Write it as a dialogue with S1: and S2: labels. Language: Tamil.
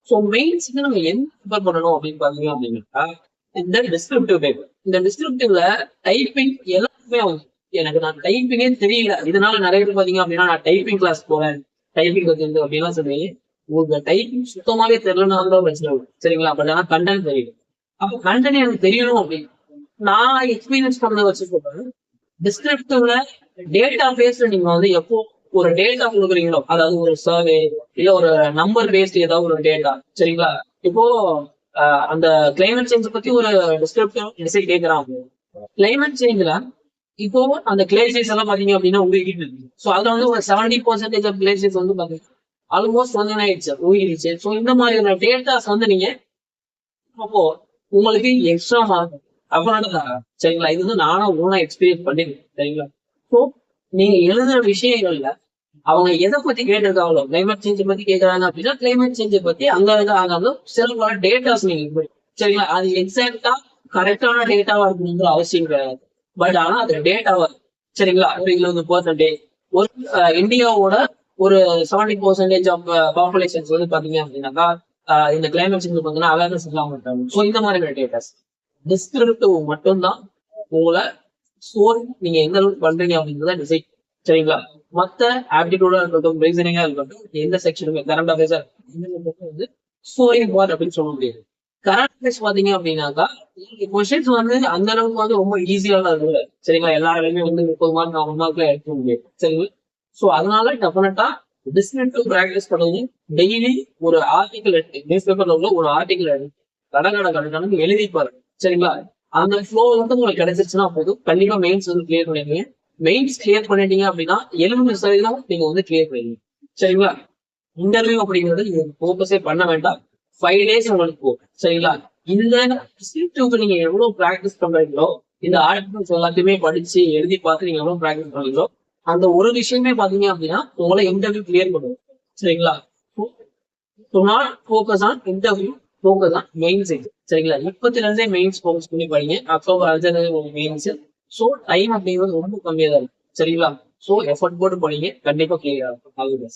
S1: ஸோ மெயின்ஸ்க்கு நம்ம என்ன ப்ரிப்பேர் பண்ணணும் அப்படின்னு பாத்தீங்க அப்படின்னா இந்த டிஸ்கிரிப்டிவ் பேப்பர். இந்த டிஸ்கிரிப்டிவ்ல டைப்பிங் எல்லாருமே எனக்கு நான் டைப்பிங்கே தெரியல, இதனால நிறைய பேர் பாத்தீங்க அப்படின்னா நான் டைப்பிங் கிளாஸ் போறேன், டைப்பிங் கத்துந்து அப்படின்லாம் சொல்லி உங்களுக்கு டைப்பிங் சுத்தமாவே தெரியலனாலும் பிரச்சனை இல்லை, சரிங்களா? பட் ஆனா கண்டென்ட் தெரியும். அப்போ கண்டென்ட் எனக்கு தெரியணும் அப்படின்னு நான் எக்ஸ்பீரியன்ஸ் பண்ணதை வச்சு சொல்றேன். டிஸ்கிரிப்டிவ்ல டேட்டா பேஸ்ல நீங்க எப்போ ஒரு டேட்டா கொடுக்குறீங்களோ, அதாவது ஒரு சர்வே இல்ல ஒரு நம்பர் பேஸ்ட் ஏதாவது ஒரு டேட்டா, சரிங்களா? இப்போ அந்த கிளைமேட் சேஞ்ச் பத்தி ஒரு டிஸ்கிரிப்டிவ் எஸ்ஸே கேட்கறாங்க. கிளைமேட் சேஞ்ச்ல இப்போ அந்த கிளேசியஸ் எல்லாம் பாத்தீங்க அப்படின்னா உருகிட்டு இருக்கு. ஸோ அதுல ஒரு 70% ஆஃப் கிளேசியஸ் பாத்தீங்கன்னா ஆல்மோஸ்ட் ஆயிடுச்சு, உருகிடுச்சு. ஸோ இந்த மாதிரியான டேட்டாஸ் நீங்க அப்போ உங்களுக்கு எக்ஸ்ட்ரா மார்க் அப்படின்னா சரிங்களா? இது நானும் ஓனா எக்ஸ்பீரியன்ஸ் பண்ணிருக்கேன், சரிங்களா? ஸோ நீங்க எழுதுற விஷயங்கள்ல அவங்க எதை பத்தி கேட்டிருக்காங்களோ, கிளைமேட் சேஞ்ச் பத்தி கேட்கறாங்க அப்படின்னா கிளைமேட் சேஞ்சை பத்தி அங்க சில டேட்டாஸ் நீங்க, சரிங்களா? அது எக்ஸாக்டா கரெக்டான டேட்டாவா இருக்கணுங்கிற அவசியம் கிடையாது. பட் ஆனா அது டேட்டாவா, சரிங்களா? ஒரு 20% ஒரு இந்தியாவோட ஒரு 70% ஆஃப் பாப்புலேஷன்ஸ் பாத்தீங்க அப்படின்னாக்கா இந்த கிளைமேட் சேஞ்ச் பார்த்தீங்கன்னா அவேர்னஸ் இல்லாம இருக்காங்க. ஸோ இந்த மாதிரி டேட்டாஸ் டிஸ்கிரிப்டிவ் மட்டும்தான் உங்களை ஸ்கோர் நீங்க எந்த அளவுக்கு பண்றீங்க அப்படின்றத டிசைட், சரிங்களா? மத்த ஆப்டிடியூடா இருக்கட்டும், ரீசனிங்கா இருக்கட்டும், எந்த செக்ஷனுமே கரண்ட் அஃபேர்ஸா ஸ்கோரிங் பார்ட் அப்படின்னு சொல்ல முடியாது. கரண்ட் அஃபேர்ஸ் பாத்தீங்க அப்படின்னாக்கா கொஸ்டின்ஸ் அந்த அளவுக்கு ரொம்ப ஈஸியான இருக்கு, சரிங்களா? எல்லாருமே 30 மார்க் 40 மார்க்ல எடுக்க முடியாது, சரிங்களா? ஸோ அதனால டெஃபினட்டா டிஸ்கிரிப்டிவ் ப்ராக்டிஸ் பண்ணுவது, டெய்லி ஒரு ஆர்டிகல் எடுத்து நியூஸ் பேப்பர்ல உள்ள ஒரு ஆர்டிகல் எடுத்து கடை எழுதி பாருங்க, சரிங்களா? அந்த ஃப்ளோ உங்களுக்கு கிடைச்சிருச்சுன்னா போதும், கண்டிப்பா மெயின்ஸ் கிளியர் பண்ணிடுவீங்க. மெயின்ஸ் கிளியர் பண்ணிட்டீங்க அப்படின்னா 70% நீங்க கிளியர் பண்ணுவீங்க, சரிங்களா? இன்டர்வியூ அப்படிங்கிறது நீங்க ஃபோக்கஸே பண்ண வேண்டாம். 5 days உங்களுக்கு போகும், சரிங்களா? இந்த டிஸ்கிரிப்டிவ்க்கு நீங்க எவ்வளவு ப்ராக்டிஸ் பண்றீங்களோ, இந்த ஆர்டிகல்ஸ் எல்லாத்தையுமே படிச்சு எழுதி பார்த்து நீங்க எவ்வளவு ப்ராக்டிஸ் பண்றீங்களோ, அந்த ஒரு விஷயமே பாத்தீங்க அப்படின்னா உங்களை இன்டர்வியூ கிளியர் பண்ணுவோம், சரிங்களா? Not focus on interview, focus on mains, சரிங்களா? இப்பத்துல இருந்தே மெயின்ஸ் ஃபோக்கஸ் பண்ணி படிங்க. October 5 mains. ஸோ டைம் அப்படிங்கிறது ரொம்ப கம்மியா தான் இருக்கு, சரிங்களா? ஸோ எஃபர்ட் போட்டு படிங்க, கண்டிப்பா கிளியர் ஆகும்.